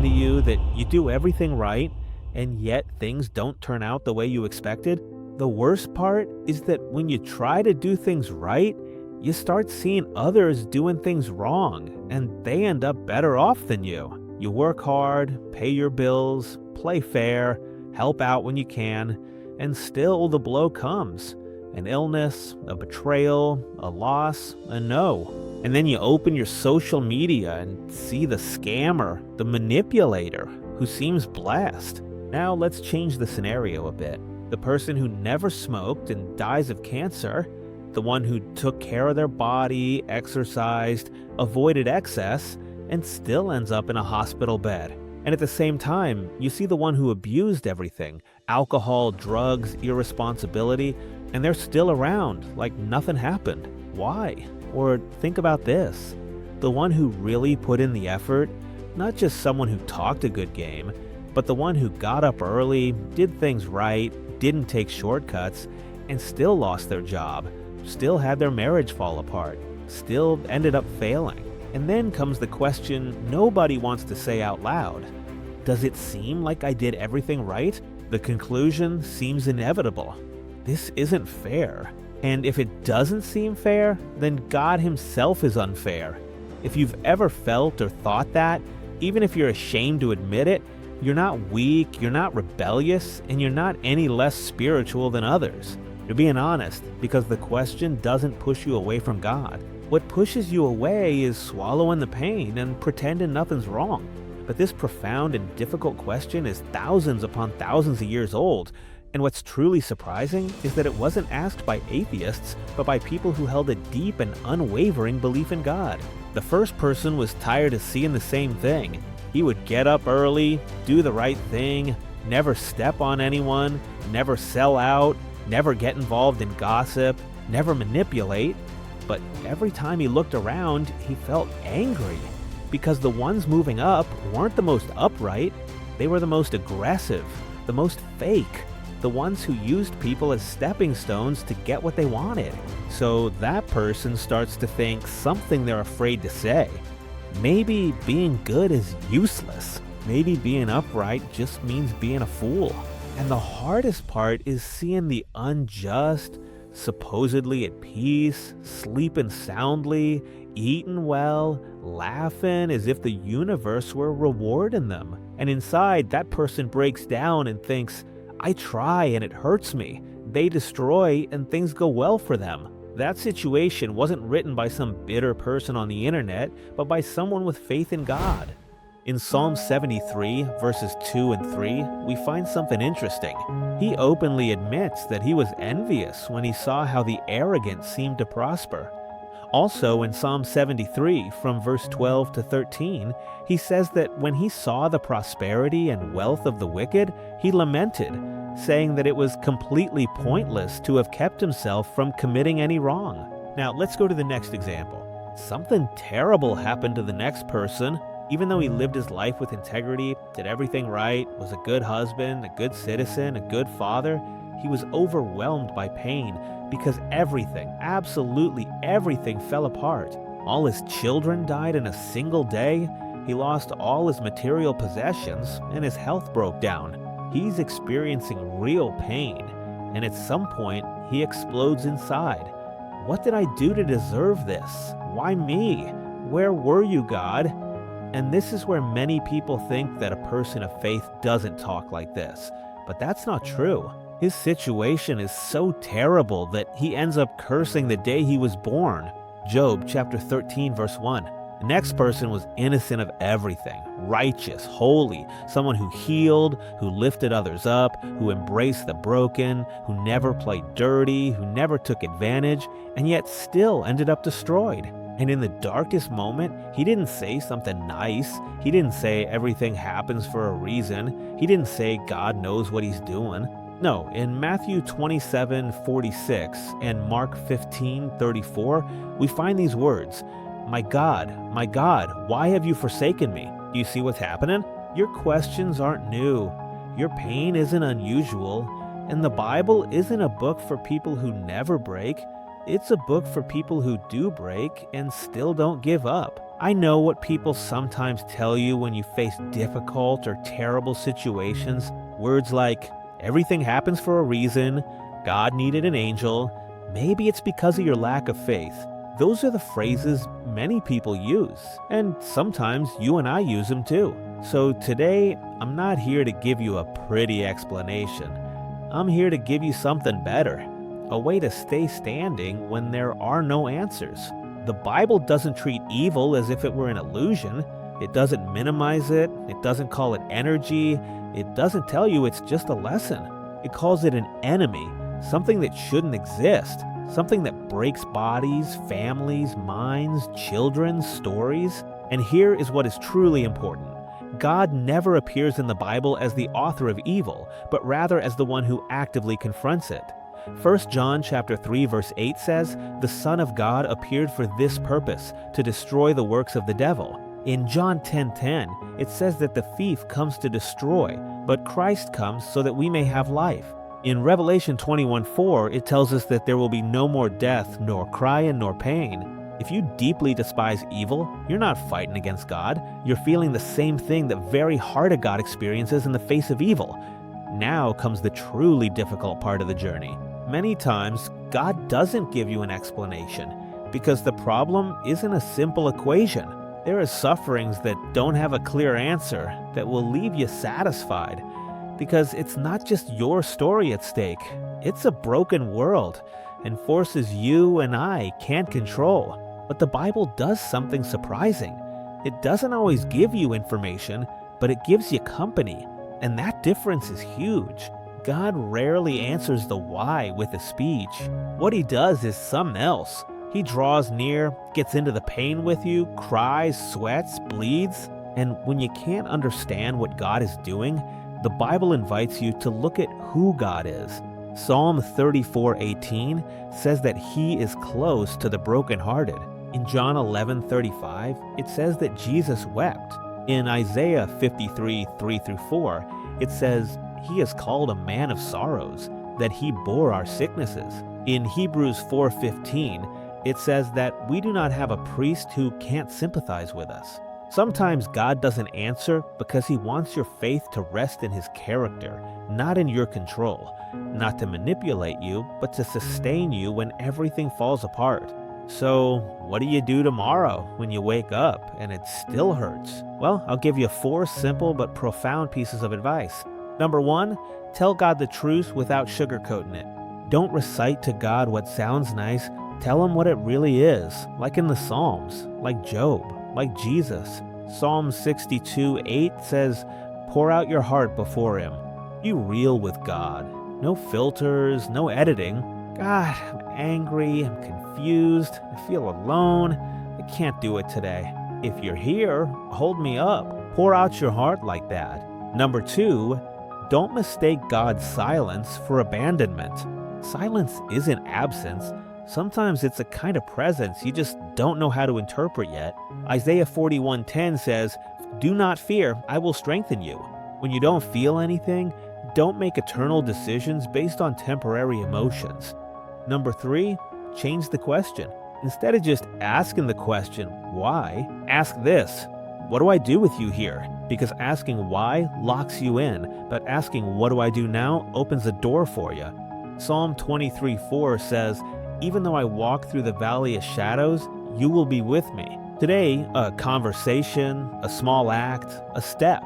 happen to you that you do everything right and yet things don't turn out the way you expected? The worst part is that when you try to do things right, you start seeing others doing things wrong, and they end up better off than you. You work hard, pay your bills, play fair, help out when you can, and still the blow comes. An illness, a betrayal, a loss, a no. And then you open your social media and see the scammer, the manipulator, who seems blessed. Now let's change the scenario a bit. The person who never smoked and dies of cancer, the one who took care of their body, exercised, avoided excess, and still ends up in a hospital bed. And at the same time, you see the one who abused everything, alcohol, drugs, irresponsibility, and they're still around like nothing happened. Why? Or think about this. The one who really put in the effort, not just someone who talked a good game, but the one who got up early, did things right, didn't take shortcuts, and still lost their job, still had their marriage fall apart, still ended up failing. And then comes the question nobody wants to say out loud. Does it seem like I did everything right? The conclusion seems inevitable. This isn't fair. And if it doesn't seem fair, then God himself is unfair. If you've ever felt or thought that, even if you're ashamed to admit it, you're not weak, you're not rebellious, and you're not any less spiritual than others. You're being honest, because the question doesn't push you away from God. What pushes you away is swallowing the pain and pretending nothing's wrong. But this profound and difficult question is thousands upon thousands of years old. And what's truly surprising is that it wasn't asked by atheists, but by people who held a deep and unwavering belief in God. The first person was tired of seeing the same thing. He would get up early, do the right thing, never step on anyone, never sell out, never get involved in gossip, never manipulate. But every time he looked around, he felt angry because the ones moving up weren't the most upright. They were the most aggressive, the most fake, the ones who used people as stepping stones to get what they wanted. So that person starts to think something they're afraid to say. Maybe being good is useless. Maybe being upright just means being a fool. And the hardest part is seeing the unjust, supposedly at peace, sleeping soundly, eating well, laughing as if the universe were rewarding them. And inside, that person breaks down and thinks, I try and it hurts me. They destroy and things go well for them. That situation wasn't written by some bitter person on the internet, but by someone with faith in God. In Psalm 73, verses 2 and 3, we find something interesting. He openly admits that he was envious when he saw how the arrogant seemed to prosper. Also in Psalm 73, from verse 12 to 13, he says that when he saw the prosperity and wealth of the wicked, he lamented, saying that it was completely pointless to have kept himself from committing any wrong. Now let's go to the next example. Something terrible happened to the next person. Even though he lived his life with integrity, did everything right, was a good husband, a good citizen, a good father, he was overwhelmed by pain because everything, absolutely everything fell apart. All his children died in a single day. He lost all his material possessions and his health broke down. He's experiencing real pain, and at some point, he explodes inside. What did I do to deserve this? Why me? Where were you, God? And this is where many people think that a person of faith doesn't talk like this. But that's not true. His situation is so terrible that he ends up cursing the day he was born. Job chapter 13 verse 1. The next person was innocent of everything, righteous, holy, someone who healed, who lifted others up, who embraced the broken, who never played dirty, who never took advantage, and yet still ended up destroyed. And in the darkest moment, he didn't say something nice. He didn't say everything happens for a reason. He didn't say God knows what he's doing. No, in Matthew 27:46 and Mark 15:34, we find these words, my God, why have you forsaken me? Do you see what's happening? Your questions aren't new. Your pain isn't unusual. And the Bible isn't a book for people who never break. It's a book for people who do break and still don't give up. I know what people sometimes tell you when you face difficult or terrible situations. Words like, everything happens for a reason, God needed an angel, maybe it's because of your lack of faith. Those are the phrases many people use, and sometimes you and I use them too. So today, I'm not here to give you a pretty explanation. I'm here to give you something better, a way to stay standing when there are no answers. The Bible doesn't treat evil as if it were an illusion. It doesn't minimize it. It doesn't call it energy. It doesn't tell you it's just a lesson. It calls it an enemy, something that shouldn't exist, something that breaks bodies, families, minds, children's stories. And here is what is truly important. God never appears in the Bible as the author of evil, but rather as the one who actively confronts it. 1 John chapter 3 verse 8 says, "The Son of God appeared for this purpose, to destroy the works of the devil." In John 10:10, it says that the thief comes to destroy, but Christ comes so that we may have life. In Revelation 21:4, it tells us that there will be no more death, nor crying, nor pain. If you deeply despise evil, you're not fighting against God. You're feeling the same thing the very heart of God experiences in the face of evil. Now comes the truly difficult part of the journey. Many times, God doesn't give you an explanation because the problem isn't a simple equation. There are sufferings that don't have a clear answer that will leave you satisfied because it's not just your story at stake. It's a broken world and forces you and I can't control. But the Bible does something surprising. It doesn't always give you information, but it gives you company, and that difference is huge. God rarely answers the why with a speech. What he does is something else. He draws near, gets into the pain with you, cries, sweats, bleeds. And when you can't understand what God is doing, the Bible invites you to look at who God is. Psalm 34:18 says that he is close to the brokenhearted. In John 11:35, it says that Jesus wept. In Isaiah 53:3-4, it says, "He is called a man of sorrows, that he bore our sicknesses." In Hebrews 4:15, it says that we do not have a priest who can't sympathize with us. Sometimes God doesn't answer because he wants your faith to rest in his character, not in your control, not to manipulate you, but to sustain you when everything falls apart. So, what do you do tomorrow when you wake up and it still hurts? Well, I'll give you 4 simple but profound pieces of advice. Number 1, tell God the truth without sugarcoating it. Don't recite to God what sounds nice. Tell him what it really is, like in the Psalms, like Job, like Jesus. Psalm 62:8 says, "Pour out your heart before him." Be real with God. No filters, no editing. "God, I'm angry, I'm confused, I feel alone, I can't do it today." If you're here, hold me up. Pour out your heart like that. Number 2, don't mistake God's silence for abandonment. Silence isn't absence. Sometimes it's a kind of presence you just don't know how to interpret yet. Isaiah 41:10 says, "Do not fear, I will strengthen you." When you don't feel anything, don't make eternal decisions based on temporary emotions. Number 3, change the question. Instead of just asking the question, why, ask this: what do I do with you here? Because asking why locks you in, but asking what do I do now opens a door for you. Psalm 23:4 says, "Even though I walk through the valley of shadows, you will be with me." Today, a conversation, a small act, a step,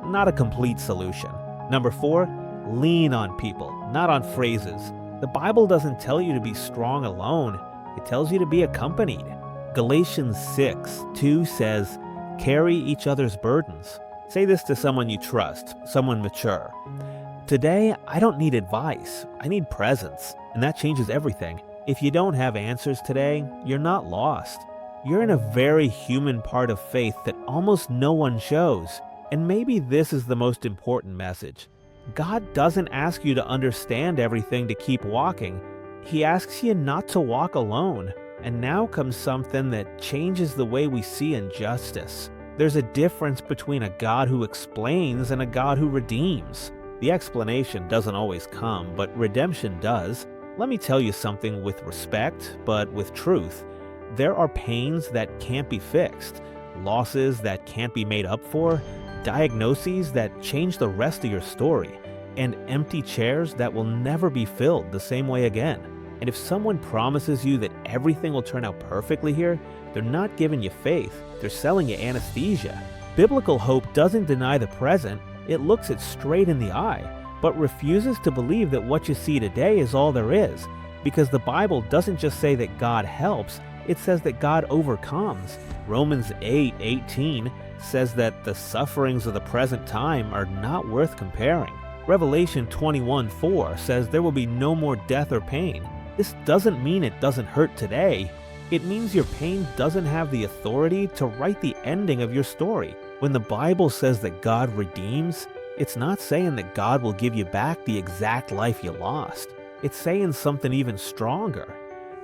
not a complete solution. Number 4, lean on people, not on phrases. The Bible doesn't tell you to be strong alone. It tells you to be accompanied. Galatians 6:2 says, "Carry each other's burdens." Say this to someone you trust, someone mature. "Today, I don't need advice. I need presence." And that changes everything. If you don't have answers today, you're not lost. You're in a very human part of faith that almost no one shows. And maybe this is the most important message. God doesn't ask you to understand everything to keep walking. He asks you not to walk alone. And now comes something that changes the way we see injustice. There's a difference between a God who explains and a God who redeems. The explanation doesn't always come, but redemption does. Let me tell you something with respect, but with truth. There are pains that can't be fixed, losses that can't be made up for, diagnoses that change the rest of your story, and empty chairs that will never be filled the same way again. And if someone promises you that everything will turn out perfectly here, they're not giving you faith, they're selling you anesthesia. Biblical hope doesn't deny the present, it looks it straight in the eye, but refuses to believe that what you see today is all there is, because the Bible doesn't just say that God helps, it says that God overcomes. Romans 8:18 says that the sufferings of the present time are not worth comparing. Revelation 21:4 says there will be no more death or pain. This doesn't mean it doesn't hurt today. It means your pain doesn't have the authority to write the ending of your story. When the Bible says that God redeems, it's not saying that God will give you back the exact life you lost. It's saying something even stronger,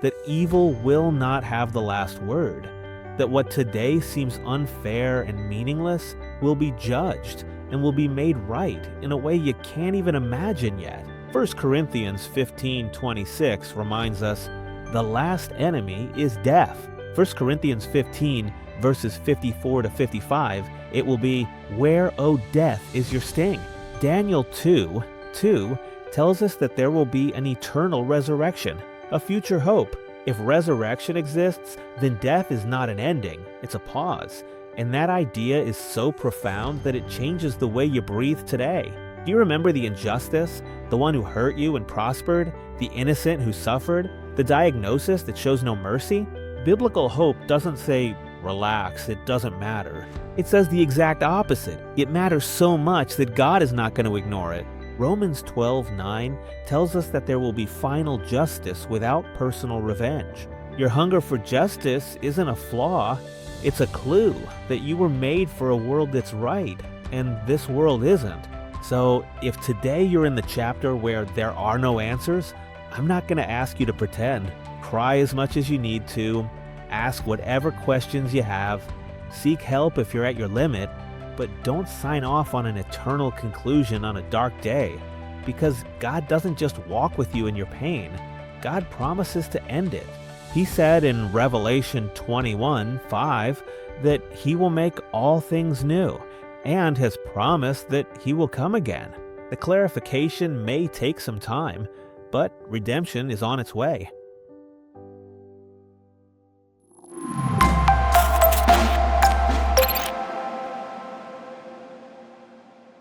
that evil will not have the last word, that what today seems unfair and meaningless will be judged and will be made right in a way you can't even imagine yet. 1 Corinthians 15:26 reminds us, the last enemy is death. 1 Corinthians 15 verses 54 to 55, it will be, where, O death, is your sting? Daniel 2:2 tells us that there will be an eternal resurrection, a future hope. If resurrection exists, then death is not an ending, it's a pause. And that idea is so profound that it changes the way you breathe today. Do you remember the injustice? The one who hurt you and prospered? The innocent who suffered? The diagnosis that shows no mercy? Biblical hope doesn't say, relax, it doesn't matter. It says the exact opposite. It matters so much that God is not going to ignore it. Romans 12:9 tells us that there will be final justice without personal revenge. Your hunger for justice isn't a flaw, it's a clue that you were made for a world that's right, and this world isn't. So if today you're in the chapter where there are no answers, I'm not going to ask you to pretend. Cry as much as you need to, ask whatever questions you have, seek help if you're at your limit, but don't sign off on an eternal conclusion on a dark day, because God doesn't just walk with you in your pain. God promises to end it. He said in Revelation 21:5 that He will make all things new, and has promised that He will come again. The clarification may take some time, but redemption is on its way.